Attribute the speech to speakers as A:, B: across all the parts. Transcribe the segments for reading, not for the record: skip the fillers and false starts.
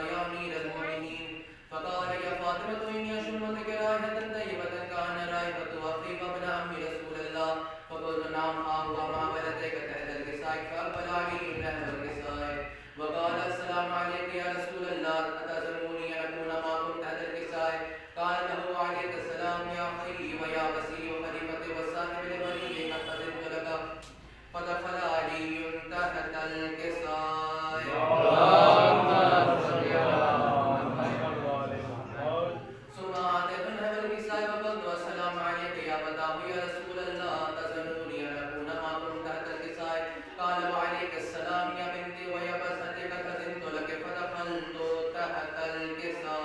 A: ويا أمير المؤمنين. فقال يا فاطمة إني أشمتك رائحة طيبة كأن رائحة أخيك ابن عم رسول الله. فقلت نعم وما ولديك تحت الكساء. فأقبل علي نحو الكساء وقال السلام عليك يا رسول الله أتأذنوني أن أكون معكم تحت الكساء؟ قال له عليك السلام يا خيري ويا وسيلي وخليفتي والصاحب لبني قد أذنت لك. فدخل علي تحت الكساء. ثم أتيت نحو الكساء وقلت السلام عليك يا فتاه يا رسول الله أتأذنوني أن أكون معكم تحت الكساء؟ قال وعليك السلام يا بنتي ويا بساتي قد أذنت لك. فدخلت تحت الكساء.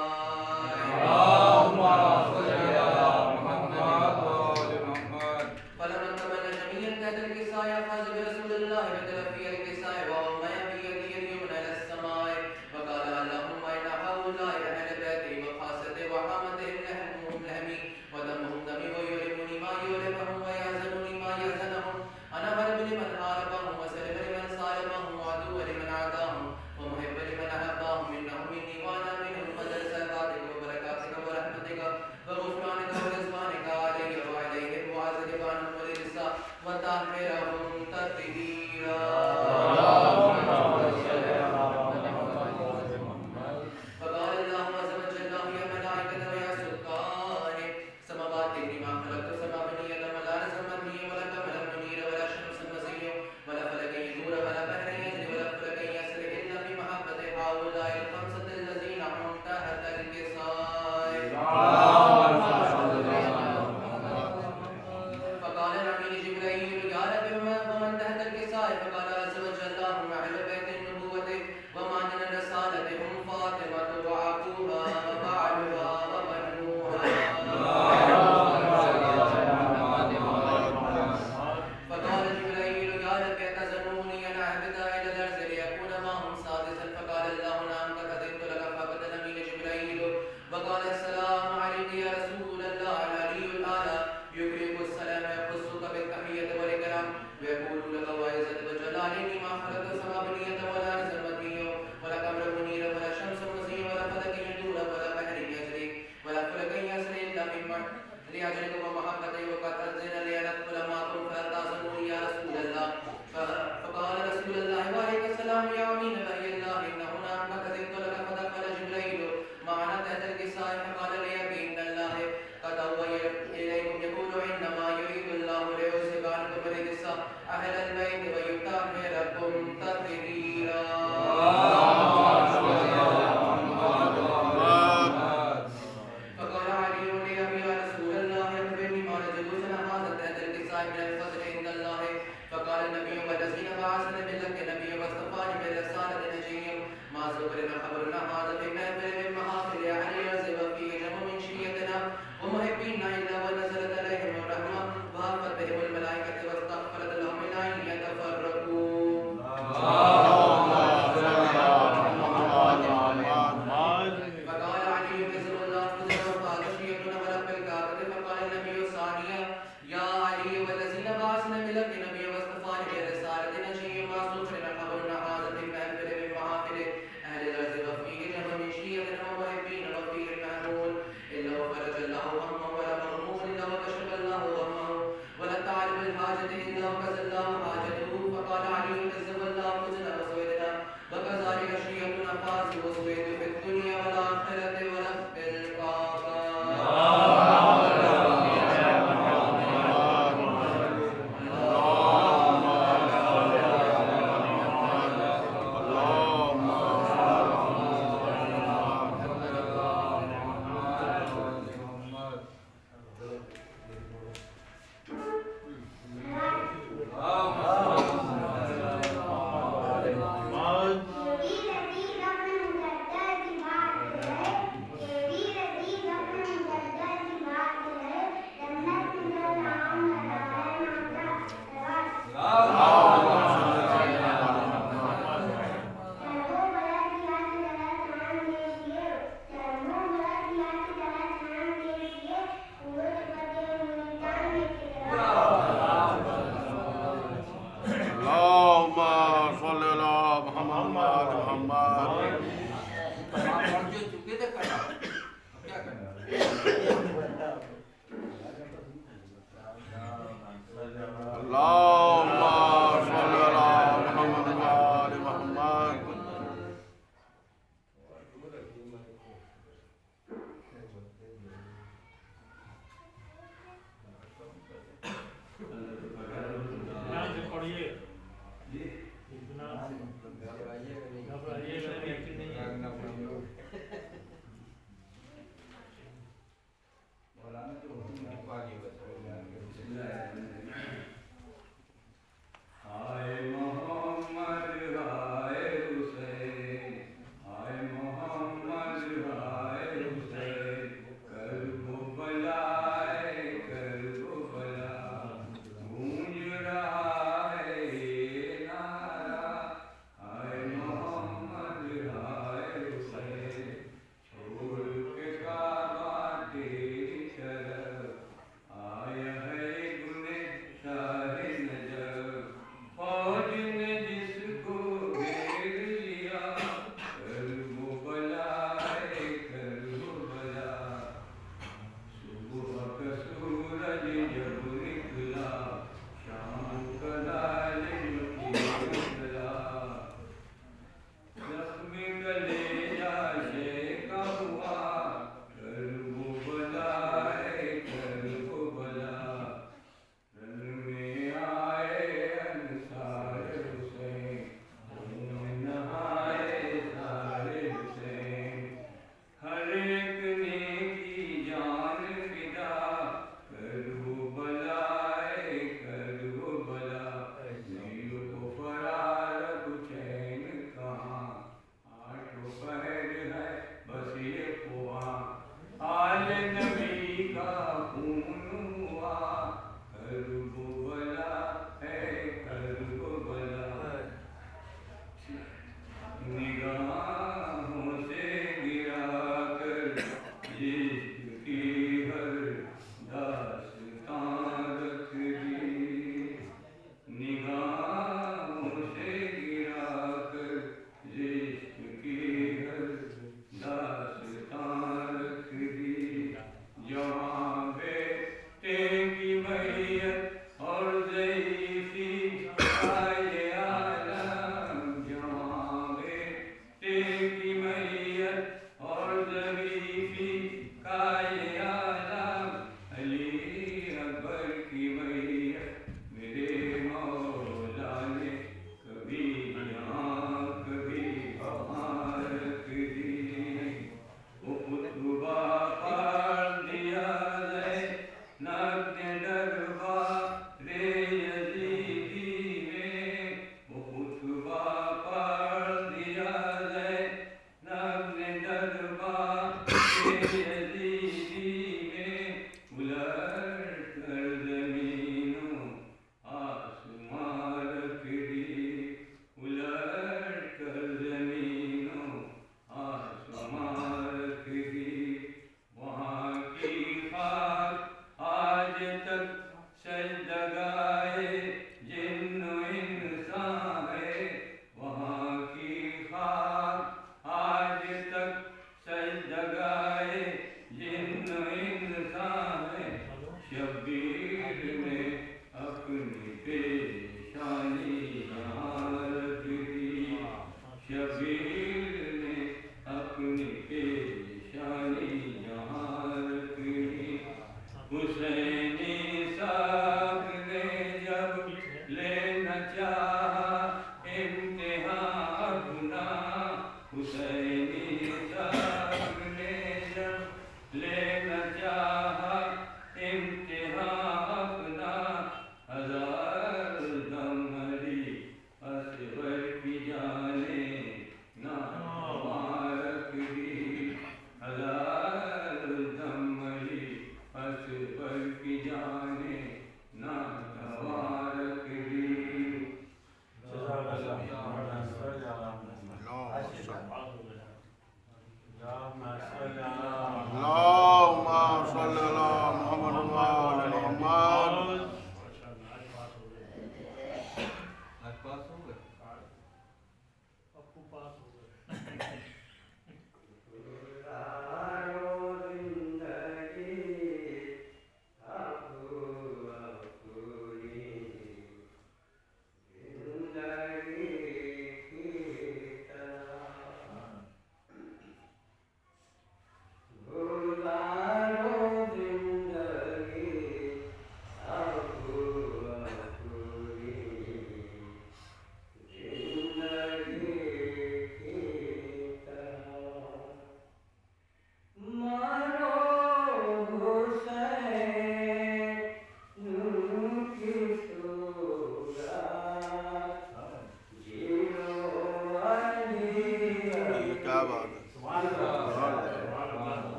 A: فلما انتبه جميعا تحت الكساء أخذ برسول الله بتلفي الكساء وهم بيده اليمنى إلى السماء وقال اللهم إن هؤلاء أهل بيتي وخاصتي وحامتهم لحمهم لحمي ودمهم دمي ويؤلمني ما يؤلمهم ويحزنني ما يحزنهم. أنا هرب لمن حاربهم وسلم لمن صالبهم وعدو لمن عاداهم ومحب لمن أحبهم. إنهم مني وأنا منهم. فجل صلواتك وبركاتك ورحمتك وغفرانك ورضوانك علي وعليهم وعزك عنهم وللساء وطهرهم تطهيرا. فقال الله عز وجل يا ملائكة ويا سلطان سماوات ما خلقت سما بنية ولا رزق مبني ولا قمر منير ولا شمس مزيد ولا فلك يدور ولا بحر يجري ولا فلك يسر إلا في محبة هؤلاء الخمسة الذين هم تحت الكساء. فقال الأمين جبريل يا رب ومن تحت الكساء؟ فقال عز وجل هم أهل بيت النبوة ومعدن الرسالة هم فاطمة وأبوها وبعلها وبنوها. فقال جبريل يا رب أتأذنوني أن أهبط إلى الأرض ليكون معهم سادسا؟ فقال الله نعم قد أذنت لك. فقد الأمين جبريل وقال السلام عليك يا رسول الله العلي الأعلى يقرئك السلام يخصك بالتحية والإكرام ويقول لك وعزة وجلالي ما خلقت سما بنية ولا رزق مبني ولا قمر منير ولا شمس مزيد ولا فلك يدور ولا بحر يجري ولا فلك يسري إلا في لأجلك ومحبتي وقد أذن لي أن أدخل معكم فأتأذنوني يا رسول الله. فقال رسول الله وعليك السلام يا أمين وحي الله إنه نعم قد أذنت لك. فدخل جبريل معنا تحت الكساء فقال لي إن الله قد أوحى إليكم يقول إنما يريد الله ليذهب عنكم الرجس أهل البيت ويطهركم تطهيرا. فقال علي لأبي يا رسول الله أخبرني ما لجلوسنا هذا تحت الكساء من الفضل عند الله. فقال النبي والذين بعثني بالحق نبي واصطفاني بالرسالة نجيا ما ذكرنا خبرنا هذا في محفل من محافل أهل يعزب فيه جمع من شيعتنا ومحبينا إلا ونزلت عليهم الرحمة وهفت بهم الملائكة واستغفرت لهم إلى أن يتفرقوا. فقال علي كسر الله خزر وقال شيعتنا ورب الكعبة. فقال النبي ثانيا يا علي والذين بعثنا بالحق نبي واصطفاني بالرسالة نجيا ما ذكرنا خبرنا هذا في محفل من محافل أهل الأرض وفيه جمع من شيعتنا ومحبين وفيه المأمون إلا وفرج الله همه ولا مغموم إلا وكشف الله همه ولا تعلم الحاجة إلا وكذا الله حاجته. فقال علي كذب الله خزنا وسويدنا وكذلك شيعتنا فاز وسويد في الدنيا والآخرة ورب الكعبة.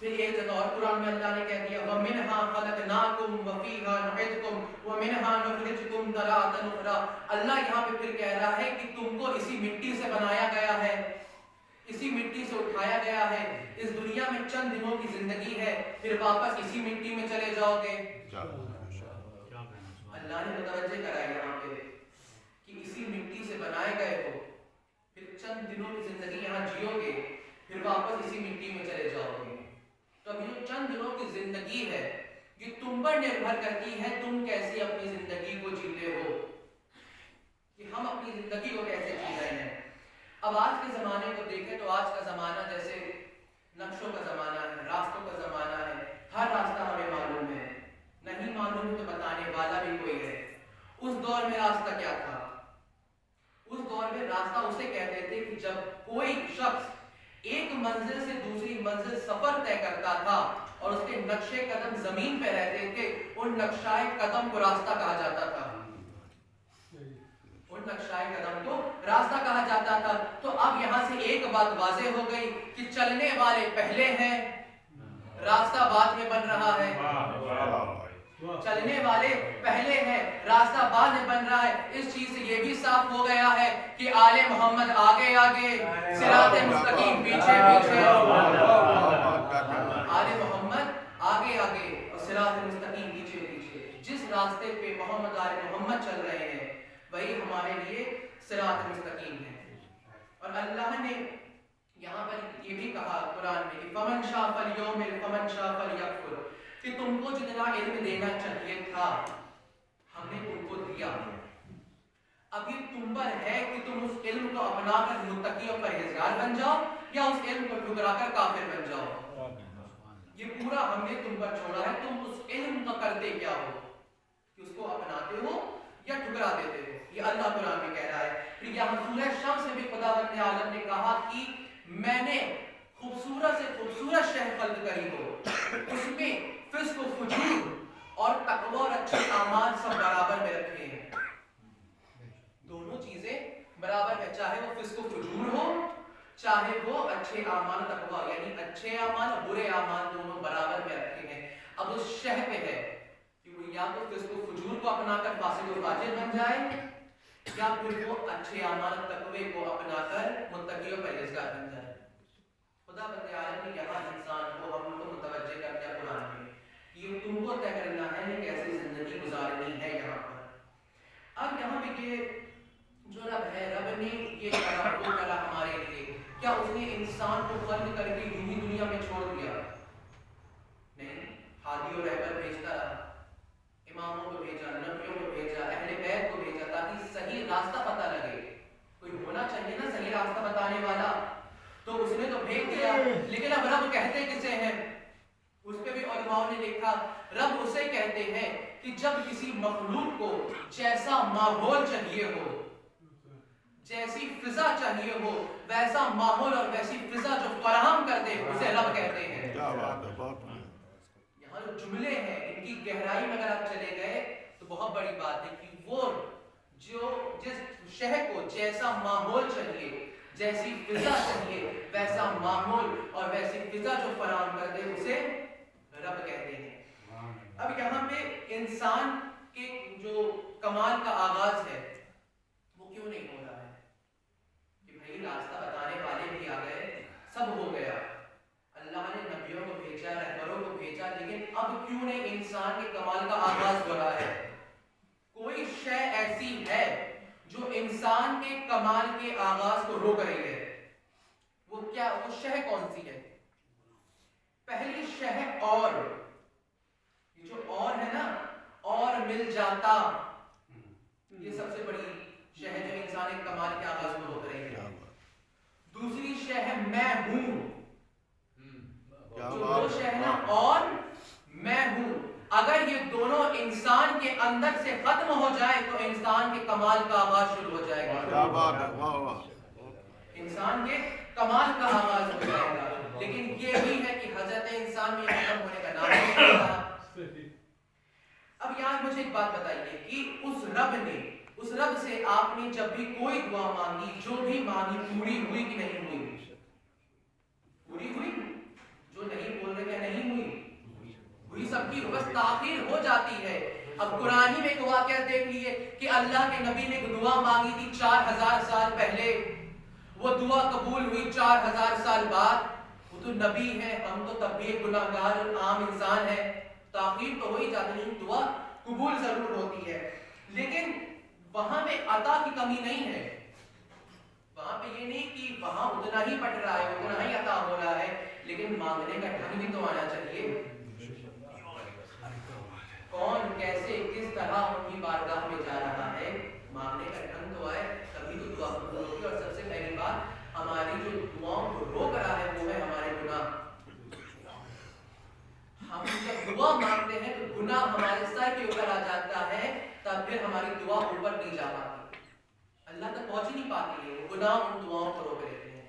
A: پھر ایک جگہ اور قرآن میں اللہ نے کہہ دیا وَمِنْهَا خَلَقْنَاكُمْ وَفِيهَا نُعِيدُكُمْ وَمِنْهَا نُخْرِجُكُمْ تَارَةً أُخْرَىٰ۔ اللہ یہاں پہ پھر کہہ رہا ہے کہ تم کو اسی مٹی سے بنایا گیا ہے، اسی مٹی سے اٹھایا گیا ہے، اس دنیا میں چند دنوں کی زندگی ہے، پھر واپس اسی مٹی میں چلے جاؤ گے۔ اللہ نے متوجہ کرایا یہاں پہ کہ اسی مٹی سے بنائے گئے ہو، پھر چند دنوں کی زندگی یہاں جیو گے، پھر واپس اسی مٹی میں چلے جاؤ گے۔ تو اب یہ چند دنوں کی زندگی ہے، یہ تم پر نربھر کرتی ہے تم کیسی اپنی زندگی کو جیتے ہو، کہ ہم اپنی زندگی کو کیسے جی رہے ہیں۔ اب آج کے زمانے کو دیکھیں تو آج کا زمانہ جیسے نقشوں کا زمانہ ہے، راستوں کا زمانہ ہے، ہر راستہ ہمیں معلوم ہے، نہیں معلوم تو بتانے والا بھی کوئی ہے۔ اس دور میں راستہ کیا تھا؟ اس دور میں راستہ اسے کہتے تھے کہ جب کوئی شخص ایک منزل سے دوسری منزل سفر طے کرتا تھا اور اس کے نقشے قدم زمین پہ رہتے تھے، ان نقشائے قدم کو راستہ کہا جاتا تھا، ان نقشائے قدم کو راستہ کہا جاتا تھا۔ تو اب یہاں سے ایک بات واضح ہو گئی کہ چلنے والے پہلے ہیں، راستہ بعد میں بن رہا ہے۔ چلنے والے پہلے ہیں، راستہ بعد میں بن رہا ہے۔ اس چیز سے یہ بھی صاف ہو گیا ہے کہ آل محمد آگے آگے، صراط مستقیم پیچھے پیچھے، آل محمد آگے آگے اور صراط مستقیم پیچھے پیچھے۔ جس راستے پہ محمد آل محمد چل رہے ہیں وہی ہمارے لیے صراط مستقیم ہے۔ اور اللہ نے یہاں پر یہ بھی کہا قرآن میں کہ فمن شاء فلیؤمن فمن شاء فلیکفر، کہ تم کو جتنا علم دینا چاہیے تھا ہم نے تم کو دیا، اب یہ تم پر ہے کہ تم اس علم کو اپنا کر متقی اور پرہیزگار بن جاؤ یا اس علم کو ٹھکرا کر کافر بن جاؤ۔ یہ پورا ہم نے تم پر چھوڑا ہے، تم اس علم کا کرتے کیا ہو، کہ اس کو اپناتے ہو یا ٹھکرا دیتے ہو۔ یہ اللہ قرآن میں کہہ رہا ہے۔ پھر یہاں سورہ شمس سے بھی خداوند عالم نے کہا کہ میں نے خوبصورت سے خوبصورت شہر خلق کری ہو، اس میں فسق و فجور اور تقوی اور اچھے اعمال سب برابر میں رکھے ہیں، دونوں چیزیں برابر ہے، چاہے وہ فسق و فجور ہو چاہے وہ اچھے اعمال تقوی، یعنی اچھے اعمال اور برے اعمال دونوں برابر میں رکھے ہیں۔ اب اس شہ پہ ہے کہ وہ یا تو فسق و فجور کو اپنا کر فاسق و فاجر بن جائے یا پھر وہ اچھے اعمال تقوی کو اپنا کر متقی و پرہیزگار بن جائے۔ خدا بند عالم نے یہاں انسان کو ہم کو متوجہ کر دیا قرآن میں، یہ تم کو طے کرنا ہے کہ کیسی زندگی گزارنی ہے یہاں پر۔ اب یہاں پہ یہ جو رب ہے، رب نے یہ کرا وہ کرا ہمارے لیے، کیا اس نے انسان کو خلق کر کے یوں ہی دنیا میں چھوڑ دیا؟ نہیں، ہادی اور رہبر بھیجتا رہا، اماموں کو بھیجا، نبیوں کو بھیجا، اہل بیت کو بھیجا تاکہ صحیح راستہ پتہ لگے۔ کوئی ہونا چاہیے نا صحیح راستہ بتانے والا، تو اس نے تو بھیج دیا، لیکن اب رب کہتے کسے ہیں؟ اس پہ بھی علماء نے لکھا رب اسے کہتے ہیں کہ جب کسی مخلوق کو جیسا ماحول چاہیے ہو، جیسی فضا چاہیے ہو، ویسا ماحول اور ویسی فضا جو فراہم کر دے اسے رب کہتے ہیں۔ یہاں جو جملے ہیں ان کی گہرائی میں اگر آپ چلے گئے تو بہت بڑی بات ہے کہ وہ جو جس شہر کو جیسا ماحول چاہیے، جیسی فضا چاہیے، ویسا ماحول اور ویسی فضا جو فراہم کر دے اسے رب کہتے ہیں۔ اب یہاں پہ انسان کے جو کمال کا آغاز ہے وہ کیوں نہیں ہو رہا ہے کہ بھائی راستہ بتانے والے بھی آ گئے، سب ہو گیا، اللہ نے نبیوں کو بھیجا، رہبروں کو بھیجا، لیکن اب کیوں نہیں انسان کے کمال کا آغاز ہو رہا ہے؟ کوئی شے ایسی ہے جو انسان کے کمال کے آغاز کو روک رہی ہے، وہ کیا، وہ شے کون سی ہے؟ پہلی شے اور، یہ جو اور ہے نا، اور مل جاتا، یہ سب سے بڑی شے ہے جو انسان کے کمال کے آغاز کو روک رہی ہے۔ دوسری شے ہے میں ہوں، جو دو شے ہے نا، اور میں ہوں، اگر یہ دونوں انسان کے اندر سے ختم ہو جائے تو انسان کے کمال کا آغاز شروع ہو جائے گا، انسان کے کمال کا آغاز ہو جائے گا۔ لیکن یہ بھی ہے کہ حضرت انسان میں ختم ہونے کا نام نہیں رہا۔ اب یہاں مجھے ایک بات بتائیے کہ اس رب سے آپ نے جب بھی کوئی دعا مانگی، جو بھی مانگی، پوری ہوئی کہ نہیں ہوئی؟ پوری ہوئی؟ جو نہیں بول رہے کہ بس تاخیر ہو جاتی ہے. اب قرآن میں ایک واقعہ دیکھ لیے کہ اللہ کے نبی نے ایک دعا مانگی تھی 4000 سال پہلے, وہ دعا قبول ہوئی 4000 سال بعد. وہ تو نبی ہے, ہم تو تب بھی ایک گناہگار عام انسان ہے, تاخیر تو ہو ہی جاتی ہے, دعا قبول ضرور ہوتی ہے. لیکن وہاں پہ عطا کی کمی نہیں ہے, وہاں پہ یہ نہیں کہ وہاں اتنا ہی پٹ رہا ہے, اتنا ہی عطا ہو رہا ہے, لیکن مانگنے کا ڈھنگ بھی تو آنا چاہیے. کون کیسے کس طرح ان کی بارگاہ میں جا رہا ہے, مانگنے کا ڈھنگ تو آئے تبھی تو دعا قبول ہوگی. اور سب سے پہلی بات, ہماری جو دعاؤں کو روک رہا ہے وہ ہے ہمارے گناہ. ہم جب دعا مانگتے ہیں تو گناہ ہمارے سر کے اوپر آ جاتا ہے, تب پھر ہماری دعا اوپر نہیں جا پاتی, اللہ تک پہنچ نہیں پاتی ہے, گناہ ان دعاؤں کو روک لیتے ہیں.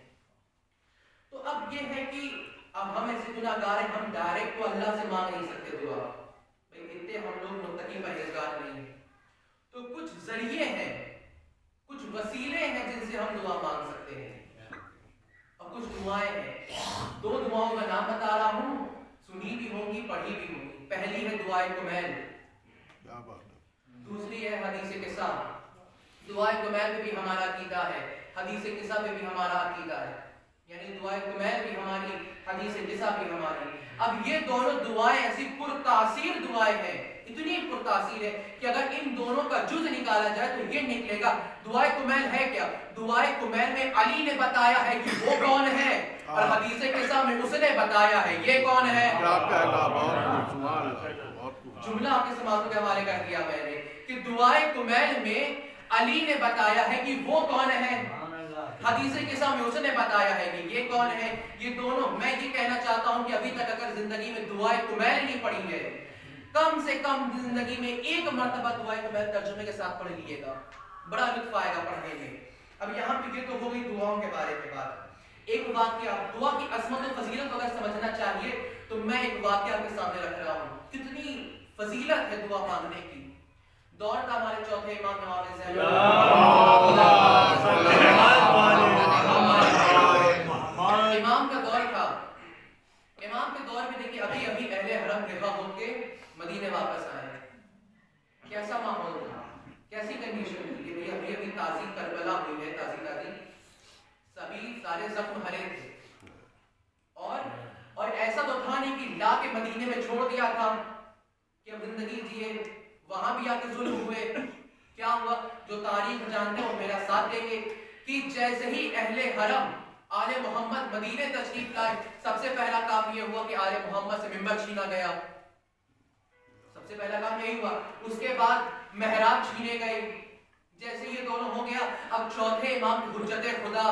A: تو اب یہ ہے کہ اب ہم ایسے گناہگار ہیں, ہم ڈائریکٹ تو اللہ سے مانگ نہیں سکتے دعا, بھئی اتنے ہم لوگ متقی پرہیزگار نہیں ہیں. تو کچھ ذریعے ہیں, کچھ وسیلے ہیں جن سے ہم دعا مانگ سکتے ہیں, اور کچھ دعائیں ہیں. 2 دعاؤں کا نام بتا رہا ہوں, سنی بھی ہوں گی, پڑھی بھی ہوں گی. پہلی ہے دعائے کمیل, دوسری ہے حدیث قصہ. دعائے کمیل میں بھی ہمارا عقیدہ ہے, حدیث قصہ میں بھی ہمارا عقیدہ ہے, یعنی دعائے کمیل بھی ہماری, حدیث قصہ بھی ہماری. اب یہ دونوں دعائیں ایسی پرتاثیر دعائیں ہیں, اتنی پرتاثیر ہے کہ اگر ان دونوں کا جز نکالا جائے تو یہ نکلے گا دعائے کمیل ہے کیا. دعائے کمیل میں علی نے بتایا ہے کہ وہ کون ہے, اور حدیث قصہ میں اس نے بتایا ہے یہ کون ہے. جملہ آپ کے سماعتوں کے حوالے کر دیا میں نے کہ دعائے کمیل میں علی نے بتایا ہے کہ وہ کون ہے, حدیث قصہ میں اس نے بتایا ہے کہ یہ کون ہے. یہ دونوں, میں یہ کہنا چاہتا ہوں کہ ابھی تک اگر زندگی میں دعائے کمیل نہیں پڑھی ہے, کم سے کم زندگی میں 1 مرتبہ دعائے کمیل ترجمے کے ساتھ پڑھ لیجیے گا, بڑا لطف آئے گا پڑھنے میں. اب یہاں پہ یہ تو ہو گئی دعاؤں کے بارے میں بات. ایک واقعہ, دعا کی عظمت و فضیلت اگر سمجھنا چاہیے تو میں ایک واقعہ آپ کے سامنے رکھ رہا ہوں. کتنی فضیلت ہے دعا مانگنے کی. دور کا ہمارے چوتھے امام نواب زہر امام کا دور تھا. امام کے دور میں دیکھیے ابھی ابھی اہل حرم رہا ہو کے مدینے واپس آئے, کیسا ماحول تھا, کیسی کنڈیشن تھی کہ ابھی ابھی تازی کربلا ہوئی ہے, تازی سبھی سارے زخم ہرے تھے, اور ایسا تو تھا نہیں کہ لا کے مدینے میں چھوڑ دیا تھا کہ اب زندگی جیے, وہاں بھی آ کے ظلم ہوئے. کیا ہوا, جو تاریخ جانتے ہو میرا ساتھ دیں گے کہ جیسے ہی اہل حرم آل محمد مدینے تشریف لائے, سب سے پہلا کام یہ ہوا کہ آل محمد سے منبر چھینا گیا, سب سے پہلا کام یہی ہوا. اس کے بعد محراب چھینے گئے. جیسے یہ دونوں ہو گیا, اب چوتھے امام حجت خدا,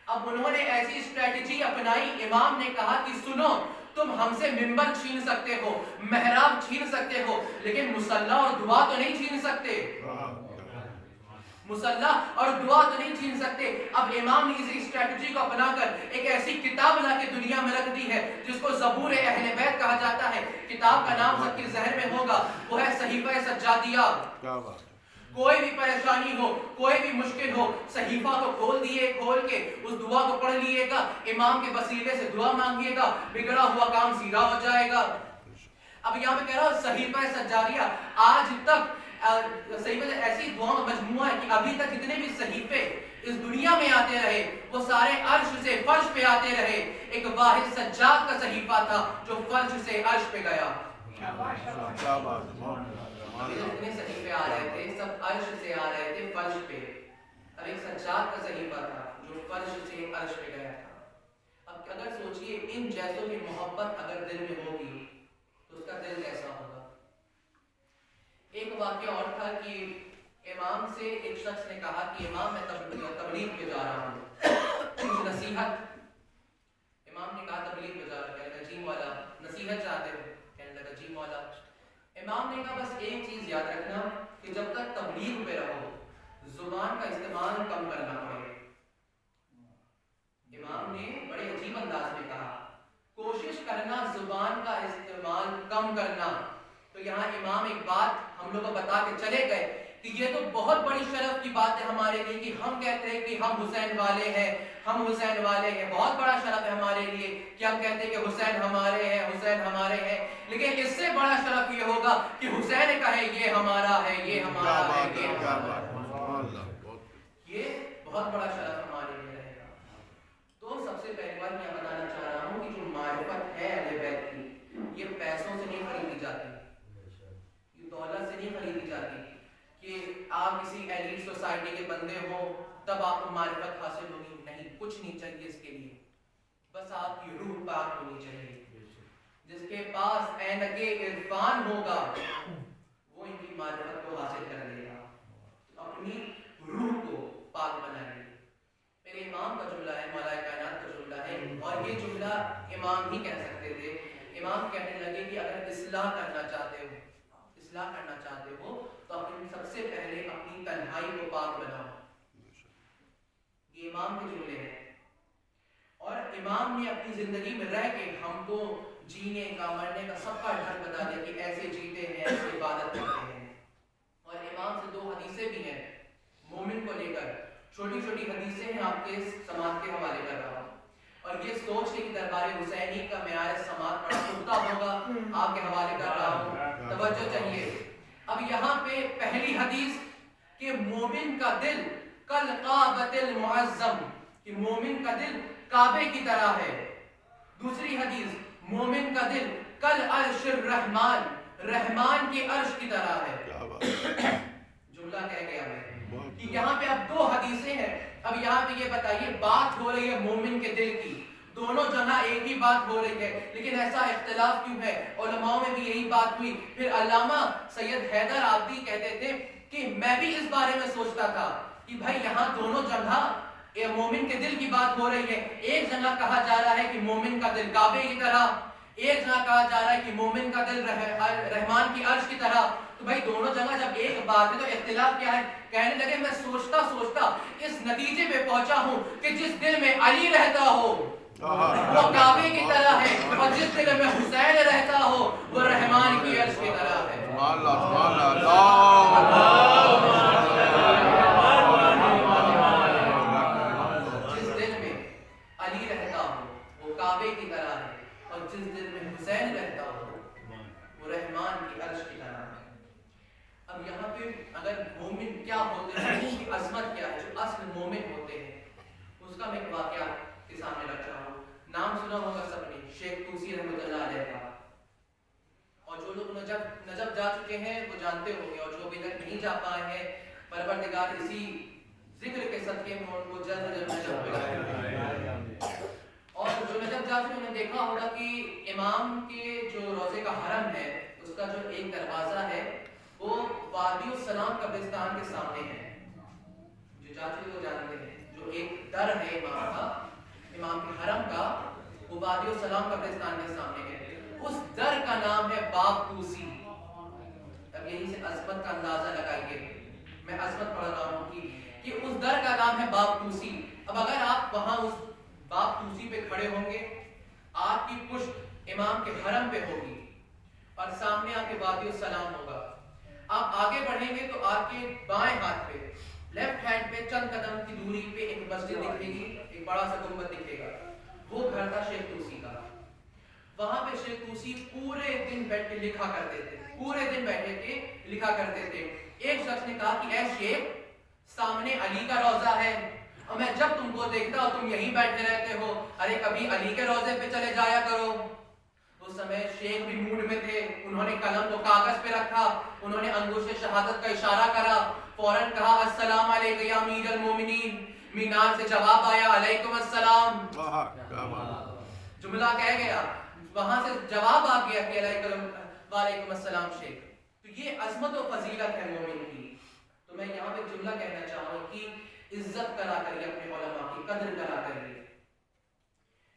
A: اب انہوں نے ایسی اسٹریٹجی اپنائی. امام نے کہا کہ سنو, تم ہم سے منبر چھین سکتے ہو, محراب چھین سکتے ہو, لیکن مصلی اور دعا تو نہیں چھین سکتے, مصلی اور دعا تو نہیں چھین سکتے. اب امام نے اسی اسٹریٹجی کو اپنا کر ایک ایسی کتاب لا کے دنیا میں رکھ دی ہے جس کو زبور اہل بیت کہا جاتا ہے. کتاب کا نام سب کے ذہن میں ہوگا, وہ ہے صحیفہ سجادیہ. کوئی بھی پریشانی ہو, کوئی بھی مشکل ہو, صحیفہ کو کھول کے اس دعا کو پڑھ لیے گا, امام کے وسیلے سے دعا مانگیے گا, بگڑا ہوا کام سیدھا ہو جائے گا. اب یہاں پہ کہہ رہا ہوں صحیفہ سجادیہ, آج تک صحیفہ ایسی دعاؤں کا مجموعہ ہے کہ ابھی تک جتنے بھی صحیفے اس دنیا میں آتے رہے وہ سارے عرش سے فرش پہ آتے رہے. ایک واحد سجاد کا صحیفہ تھا جو فرش سے عرش پہ گیا. جتنے صحیفے آ رہے تھے سب عرش سے آ رہے تھے فرش پہ, اور ایک سجاد کا صحیفہ تھا جو فرش سے عرش پہ گیا تھا. اب اگر سوچئے ان جیسوں کی محبت اگر دل میں ہوگی تو اس کا دل کیسا ہوگا. ایک واقعہ اور تھا کہ امام سے ایک شخص نے کہا کہ امام میں تبلیغ پہ جا رہا ہوں, کچھ نصیحت. امام نے کہا تبلیغ پہ جا رہا, کہنے لگا جی مولا نصیحت چاہتے ہو, کہنے لگا جی مولا. امام نے کہا بس ایک چیز یاد رکھنا کہ جب تک تبلیغ پہ رہو زبان کا استعمال کم کرنا پڑے. امام نے بڑے عجیب انداز میں کہا کوشش کرنا زبان کا استعمال کم کرنا. تو یہاں امام ایک بات ہم لوگ کو بتا کے چلے گئے کہ یہ تو بہت بڑی شرف کی بات ہے ہمارے لیے کہ ہم کہتے ہیں کہ ہم حسین والے ہیں، ہم حسین والے ہیں، بہت بڑا شرف ہے ہمارے لیے کہ ہم کہتے ہیں کہ حسین ہمارے ہیں، حسین ہمارے ہیں، لیکن اس سے بڑا شرف یہ ہوگا کہ حسین کہے یہ ہمارا ہے، یہ ہمارا ہے، یہ ہمارا ہے۔ یہ بہت بڑا شرف ہمارے لیے رہے گا۔ تو سب سے پہلی بات یہ بتانا چاہ رہا ہوں کہ جو معرفت ہے اہل بیت کی، یہ پیسوں سے نہیں خریدی جاتی، یہ دولت سے نہیں خریدی جاتی کہ آپ کسی ایلیٹ سوسائٹی کے بندے ہوں تب آپ کو معرفت حاصل ہوگی، نہیں، کچھ نہیں چاہیے اس کے لیے، بس آپ کی روح پاک ہونی چاہیے۔ جس کے پاس عینک عرفان ہوگا وہ ان کی معرفت کو حاصل کر لے گا، اپنی روح کو پاک بنائے۔ میرے امام کا جملہ ہے، مولا کائنات کا جملہ ہے، اور یہ جملہ امام ہی کہہ سکتے تھے۔ امام کہنے لگے کہ اگر اصلاح کرنا چاہتے ہو تو اپنی سب سے پہلے اپنی تنہائی کو پاک بناؤ۔ یہ امام کے جملے ہیں، اور امام نے اپنی زندگی میں رہ کے ہم کو جینے کا، مرنے کا سب کا ڈھنگ بتا دیا کہ ایسے جیتے ہیں، ایسے عبادت کرتے ہیں۔ اور امام سے 2 حدیثیں بھی ہیں مومن کو لے کر، چھوٹی چھوٹی حدیثیں ہیں، آپ کے سماعت کے حوالے کر رہا ہوں، اور یہ سوچ کے کہ دربار حسینی کا معیار سماعت بڑا پختہ ہوگا، آپ کے حوالے کر رہا ہوں، توجہ چاہیے۔ اب یہاں پہ پہلی حدیث کہ مومن کا دل کالقابۃ المعظم، کہ مومن کا دل کعبے کی طرح ہے۔ دوسری حدیث مومن کا دل کالعرش الرحمن، رحمان کے عرش کی طرح ہے۔ جملہ کہہ گیا ہے کہ یہاں پہ اب 2 حدیثیں ہیں۔ اب یہاں پہ یہ بتائیے، بات ہو رہی ہے مومن کے دل کی، دونوں جگہ ایک ہی بات ہو رہی ہے، لیکن ایسا اختلاف کیوں ہے؟ علماء میں بھی یہی بات ہوئی۔ پھر علامہ سید حیدر آبادی کہتے تھے کہ میں بھی اس بارے میں سوچتا تھا کہ بھائی یہاں دونوں جگہ مومن کے دل کی بات ہو رہی ہے، ایک جگہ کہا جا رہا ہے کہ مومن کا دل کعبے کی طرح، ایک جگہ کہا جا رہا ہے کہ مومن کا دل رحمان کی عرش کی طرح، تو بھائی دونوں جگہ جب ایک بات ہے تو اختلاف کیا ہے؟ کہنے لگے میں سوچتا سوچتا اس نتیجے پہ پہنچا ہوں کہ جس دل میں علی رہتا ہو وہ کعبے کی طرح ہے، اور جس دل میں حسین رہتا ہو وہ رحمان کی عرش کی طرح ہے۔ جس دل میں علی رہتا ہو وہ کعبے کی طرح ہے، اور جس دل میں حسین رہتا ہو وہ رحمان کی عرش کی طرح ہے۔ اب یہاں پہ اگر مومن کیا ہوتے ہیں، اس کی عظمت کیا ہے، جو اصل مومن ہوتے ہیں، اس کا میں ایک واقعہ کے سامنے رکھ رہا ہوں۔ نام سنا ہوگا سب نے، شیخ طوسی رحمۃ اللہ علیہ کا، اور جو لوگ نجف جا چکے ہیں وہ جانتے ہوں گے، اور جو ابھی تک نہیں جا پائے ہیں پروردگار اسی ذکر کے صدقے میں ان کو جلد نجف ملا۔ اور جو نجف جا چکے انہوں نے دیکھا ہوگا کہ امام کے جو روضے کا حرم ہے اس کا جو ایک دروازہ ہے وہ وادی السلام قبرستان کے سامنے ہے۔ جو جا چکے وہ جانتے ہیں، جو ایک در ہے امام کے حرم کا، وہ وادی السلام قبرستان کے سامنے ہے۔ اس در کا نام ہے باب طوسی۔ اب یہیں سے عظمت کا اندازہ لگائیے، میں عظمت پڑھ رہا ہوں کہ اس در کا نام ہے باب طوسی۔ اب اگر آپ وہاں اس باب طوسی پہ کھڑے ہوں گے، آپ کی پشت امام کے حرم پہ ہوگی اور سامنے آپ کے وادی السلام ہوگا۔ آپ آگے بڑھیں گے تو آپ کے بائیں ہاتھ پہ، لیفٹ ہینڈ پہ چند قدم کی دوری پہ ایک مسجد دکھے گی، ایک بڑا سا گنبد دکھے گا، وہ گھر تھا شیخ طوسی کا۔ وہاں پہ شیخ طوسی پورے دن بیٹھ کے لکھا کرتے تھے، پورے دن بیٹھے کے لکھا کرتے تھے۔ ایک شخص نے کہا کہ اے شیخ، سامنے علی کا روضہ ہے، اور میں جب تم کو دیکھتا ہوں تم یہیں بیٹھے رہتے ہو، ارے کبھی علی کے روضے پہ چلے جایا کرو۔ اس سمے شیخ بھی موڈ میں تھے، انہوں نے قلم کو کاغذ پہ رکھا، انہوں نے انگوش شہادت کا اشارہ کرا، فوراً کہا السلام علیکم یا امیر المومنین۔ مینار سے جواب آیا علیکم السلام۔ جملہ کہہ گیا، وہاں سے جواب آ گیا کہ وعلیکم السلام شیخ۔ تو یہ عظمت و فضیلت ہے مومن کی۔ تو میں یہاں پہ جملہ کہنا چاہوں کہ عزت کرا کریے اپنے علماء کی، قدر کرا کریے،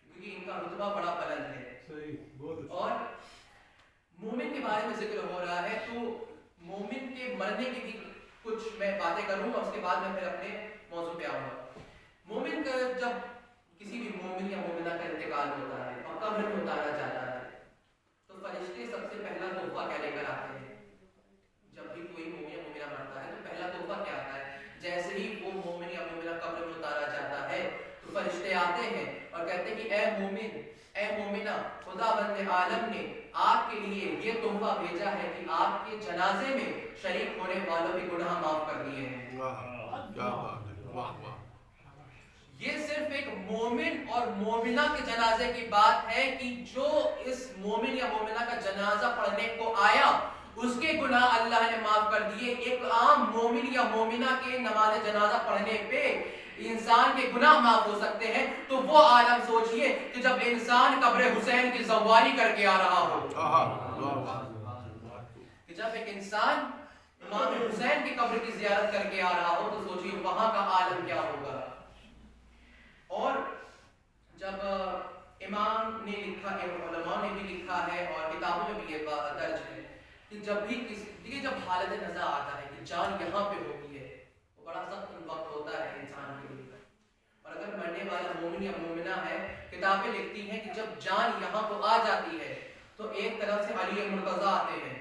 A: کیونکہ ان کا رتبہ بڑا بلند ہے۔ اور مومن کے بارے میں ذکر ہو رہا ہے تو مومن کے مرنے کی بھی کچھ میں باتیں کروں گا، اس کے بعد میں پھر اپنے موضوع پہ آؤں گا۔ مومن کا جب کسی بھی مومن یا مومنہ کا انتقال ہوتا ہے اور قبر میں اتارا جاتا ہے تو فرشتے سب سے پہلا تحفہ کیا لے کر آتے ہیں؟ جب بھی کوئی مومن یا مومنہ مرتا ہے تو پہلا فرشتے آتے ہیں اور کہتے ہیں کہ اے مومن اے مومنہ خدا بند عالم نے آپ کے لیے یہ تحفہ بھیجا ہے کہ آپ کے جنازے میں شریک ہونے والوں کے گناہ معاف کر دیے ہیں.
B: کیا بات ہے، واہ واہ.
A: یہ صرف ایک مومن اور مومنہ کے جنازے کی بات ہے کہ جو اس مومن یا مومنہ کا جنازہ پڑھنے کو آیا اس کے گناہ اللہ نے معاف کر دیے. ایک عام مومن یا مومنہ کے نماز جنازہ پڑھنے پہ انسان کے گناہ معاف ہو سکتے ہیں، تو وہ عالم سوچئے کہ جب انسان قبر حسین کی زواری کر کے آ رہا ہو، کہ جب ایک انسان امام حسین کی قبر کی زیارت کر کے آ رہا ہو تو سوچئے وہاں کا عالم کیا ہوگا. اور جب امام نے لکھا ہے، علماء نے بھی لکھا ہے اور کتابوں میں بھی یہ درج ہے کہ جب بھی دیکھیے جب حالت نزا آتا ہے کہ جان یہاں پہ ہوتی ہے، وہ بڑا سخت وقت ہوتا ہے انسان کے لیے. اور اگر مرنے والا مومن یا مومنہ ہے، کتابیں لکھتی ہیں کہ جب جان یہاں کو آ جاتی ہے تو ایک طرف سے علی مرتضیٰ آتے ہیں،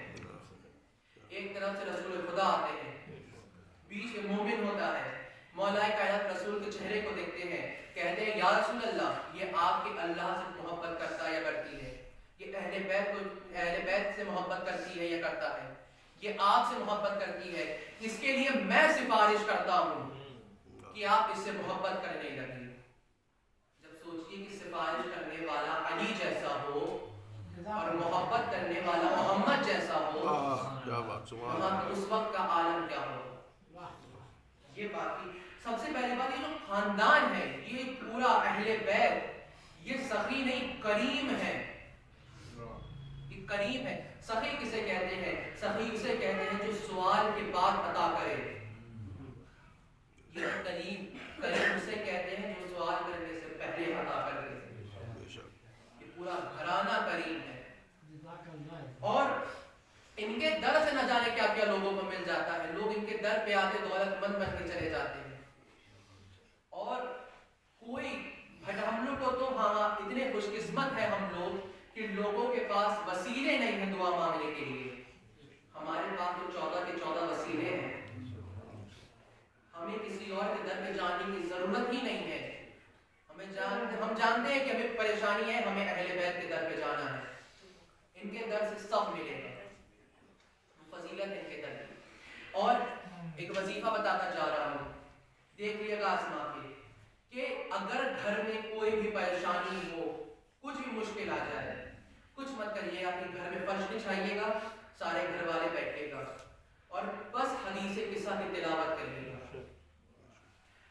A: ایک طرف سے رسول خدا آتے ہیں، بیچ میں مومن ہوتا ہے. مولا کائنات رسول کے چہرے کو دیکھتے ہیں، کہتے ہیں یا رسول اللہ یہ آپ کے اللہ سے محبت کرتا یا کرتی ہے، یہ اہل بیت سے محبت کرتی ہے یا کرتا ہے، یہ آپ سے محبت کرتی ہے، اس کے لیے میں سفارش کرتا ہوں کہ آپ اس سے محبت کرنے لگیں. جب سوچئے کہ سفارش کرنے والا علی جیسا ہو اور محبت کرنے والا محمد جیسا ہو، اس وقت کا عالم کیا ہو. یہ باقی سب سے پہلی بات، یہ جو خاندان ہے، یہ پورا اہل بیت، یہ سخی نہیں کریم ہے. یہ کریم ہے. سخی کسے کہتے ہیں؟ سخی اسے کہتے ہیں جو سوال کے بعد عطا کرے. یہ کریم اسے کہتے ہیں جو سوال کرنے سے پہلے عطا کر دے. یہ پورا گھرانہ کریم ہے. اور ان کے در سے نہ جانے کیا کیا لوگوں کو مل جاتا ہے. لوگ ان کے در پہ آتے دولت مند بن کے چلے جاتے ہیں. اور کوئی ہم لوگ کو تو ہاں اتنے خوش قسمت ہے ہم لوگ کہ لوگوں کے پاس وسیلے نہیں ہیں دعا مانگنے کے لیے. ہمارے پاس تو 14 کے 14 وسیلے ہیں. ہمیں کسی اور کے در پہ جانے کی ضرورت ہی نہیں ہے. ہم جانتے ہیں کہ ہمیں پریشانی ہے، ہمیں اہل بیت کے در پہ جانا ہے. ان کے در سے سب ملے گا، فضیلت ان کے در کی. اور ایک وظیفہ بتاتا جا رہا ہوں، دیکھ لیے گا آسمان پہ کہ اگر گھر میں کوئی بھی پریشانی ہو، کچھ بھی مشکل آ جائے، کچھ مت کریے. آپ کے گھر میں فرش بچھائیے گا، سارے گھر والے بیٹھے گا اور بس حدیث قصہ کی تلاوت کریے گا.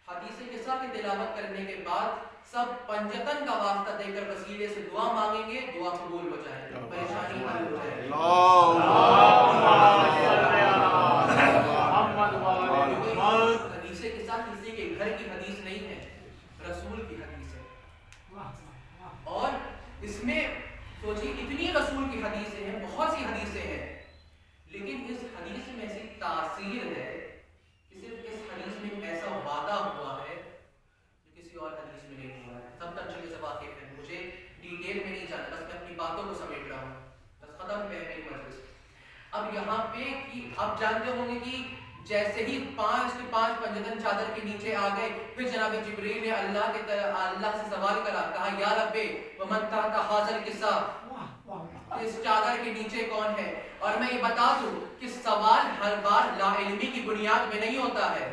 A: حدیث قصہ کی تلاوت کرنے کے بعد سب پنجتن کا واسطہ دے کر وسیلے سے دعا مانگیں گے، دعا قبول ہو جائے گی، پریشانی حل ہو جائے گی. حدیث قصہ کسی کے گھر کی حدیث نہیں ہے، رسول کی حدیث ہے. اور اس میں سوچیے اتنی رسول کی حدیثیں ہیں، بہت سی حدیثیں ہیں، لیکن اس حدیث میں ایسی تاثیر ہے کہ صرف اس حدیث میں ایسا وعدہ ہوا ہے جو کسی اور حدیث میں نہیں ہوا ہے. سب ترجمے سے واقف ہیں، مجھے ڈیٹیل میں نہیں جانا، بس میں اپنی باتوں کو سمیٹ رہا ہوں. بس ختم ہے میری مجلس. اب یہاں پہ آپ جانتے ہوں گے کہ جیسے ہی 5 کے 5 پنجتن چادر کے نیچے آ گئے، پھر جناب جبریل نے اللہ سے سوال کرا، کہا یا رب ومن تحت ھذا القصہ، اس چادر کے نیچے کون ہے. اور میں یہ بتا دوں کہ سوال ہر بار لا علمی کی بنیاد میں نہیں ہوتا ہے.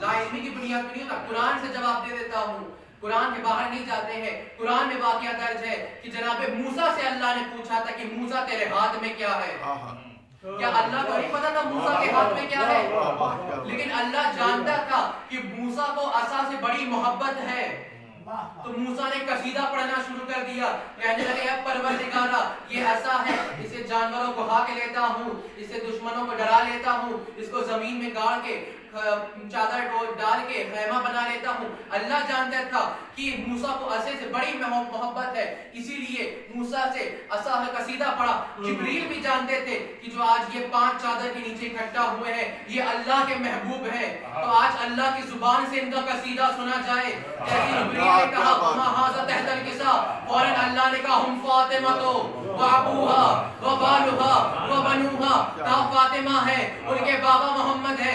A: لا علمی کی بنیاد میں نہیں ہوتا. قرآن سے جواب دے دیتا ہوں، قرآن کے باہر نہیں جاتے ہیں. قرآن میں واقعہ درج ہے کہ جناب موسیٰ سے اللہ نے پوچھا تھا کہ موسیٰ تیرے ہاتھ میں کیا ہے. کیا اللہ کو نہیں پتا تھا موسیٰ کے ہاتھ میں کیا ہے؟ لیکن اللہ جانتا تھا کہ موسیٰ کو عصا سے بڑی محبت ہے. تو موسیٰ نے قصیدہ پڑھنا شروع کر دیا، کہنے لگے اے پروردگارا یہ عصا ہے، اسے جانوروں کو ہا کے لیتا ہوں، اسے دشمنوں کو ڈرا لیتا ہوں، اس کو زمین میں گاڑ کے چادر ڈال کے خیمہ بنا لیتا ہوں. اللہ جانتا تھا کہ موسیٰ کو عصے سے بڑی محبت ہے، اسی لیے موسیٰ سے عصا قصیدہ پڑھا. جبریل بھی جانتے تھے کہ جو آج یہ 5 چادر کے نیچے اکٹھا ہوئے ہیں یہ اللہ کے محبوب ہیں، تو آج اللہ کی زبان سے ان کا قصیدہ سنا جائے. جیسے جبریل نے کہا وما ھذا تحت القصہ، فوراً اللہ نے کہا ہم فاطمہ تو وابوها وبالها وبنوها. کہا فاطمہ ہے، ان کے بابا محمد ہے،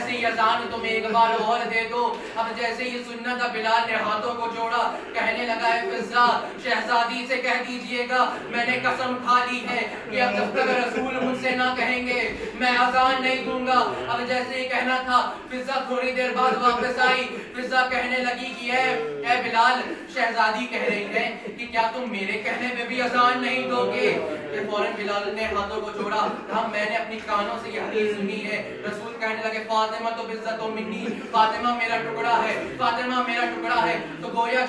A: جیسے ہی اذان تمہیں ایک بار اور دے دو. اب جیسے ہی سننا تھا بلال نے ہاتھوں کو جوڑا, کہنے لگا ہے فضا شہزادی سے کہہ دیجئے گا میں نے قسم کھا لی ہے کہ اب جب تک رسول مجھ سے نہ کہیں گے میں اذان نہیں دوں گا. اب جیسے ہی کہنا تھا فضا تھوڑی دیر بعد واپس آئی. فضا کہنے لگی کہ اے بلال شہزادی کہہ رہی ہے کہ کیا تم میرے کہنے پہ بھی اذان نہیں دو گے؟ کہ فوراً بلال نے ہاتھوں کو جوڑا, کہا میں نے اپنی کانوں سے یہ حدیث سنی ہے. رسول کہنے لگے فاطمہ تو بزت منی, فاطمہ میرا ٹکڑا ہے, فاطمہ میرا ٹکڑا ہے. تو گویا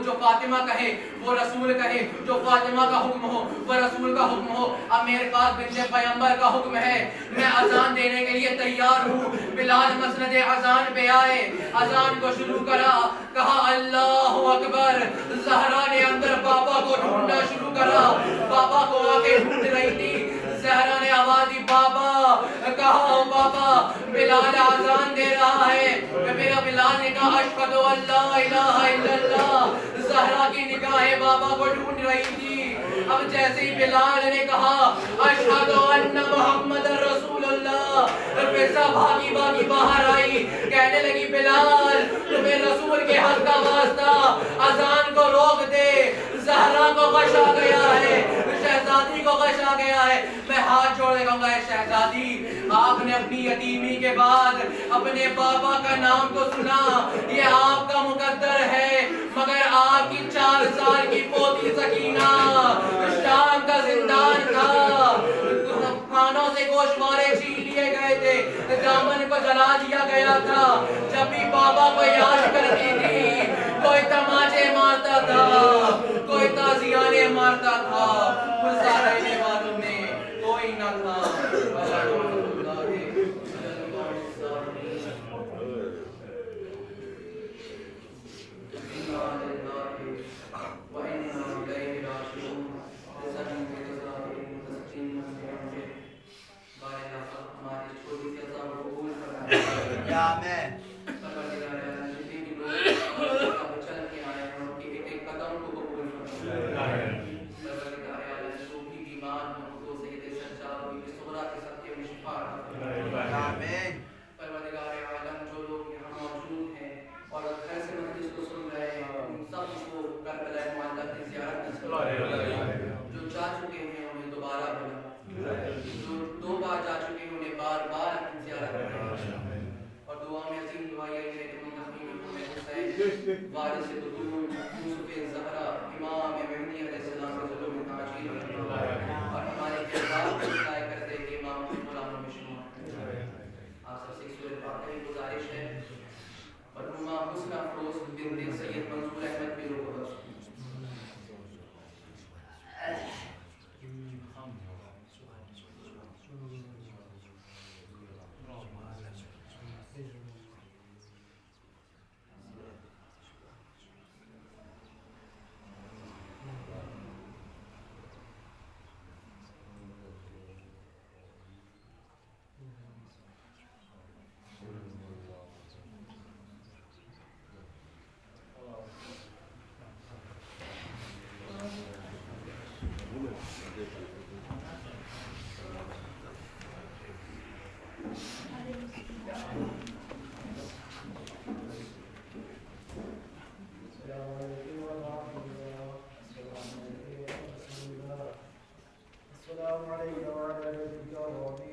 A: جو فاطمہ کہے وہ رسول کہے, جو فاطمہ کا حکم ہو وہ رسول کا حکم ہو. اب میرے پاس بنت پیغمبر کا حکم ہے, میں اذان دینے کے لیے تیار ہوں. بلال مسند اذان پہ آئے, اذان کو شروع کرا, کہا اللہ اکبر. زہرا نے اندر بابا کو ڈھونڈنا شروع کرا, بابا کو آ کے ڈھونڈ رہی تھی. زہرا نے آواز دی بابا, کہا بابا بلال اذان دے رہا ہے. میرا بلال نے کہا اشہد ان لا الہ الا اللہ. زہرا کی نگاہیں بابا کو ڈھونڈ رہی تھی. اب جیسے ہی بلال نے کہا اشہد ان محمد رسول اللہ, فضا بھاگی بھاگی باہر آئی, کہنے لگی بلال تمہیں رسول کے حق کا واسطہ اذان کو روک دے. زہرا کو غش آ گیا ہے, شہزادی کو غش آ گیا ہے. میں ہاتھ جوڑ کے کہوں گا اے شہزادی آپ نے اپنی یتیمی کے بعد اپنے بابا کا نام تو سنا, یہ آپ کا مقدر ہے, مگر آپ کی 4 سال کی پوتی سکینہ شام کا زندان تھا. کھانوں سے گوشوارے چھین لیے گئے تھے, دامن کو جلا دیا گیا تھا. جب بھی بابا کو یاد کرتی تھی کوئی تماچے مارتا تھا, کوئی تازیانے مارتا تھا, غصہ رہنے والوں میں کوئی نہ تھا.
C: آمین.
A: پروردگار عالم جو لوگ یہاں موجود ہیں اور گھر سے مجلس کو سن رہے ہیں ان سب کو کربلا معلّہ کی زیارت نصیب فرمائے. جو جا چکے ہیں انہیں دوبارہ بلا, جو 2 بار جا چکے ہیں انہیں بار بار اپنی زیارت کریں. اور دعا میں عظیم دعا یہ ہے کہ حسین وارث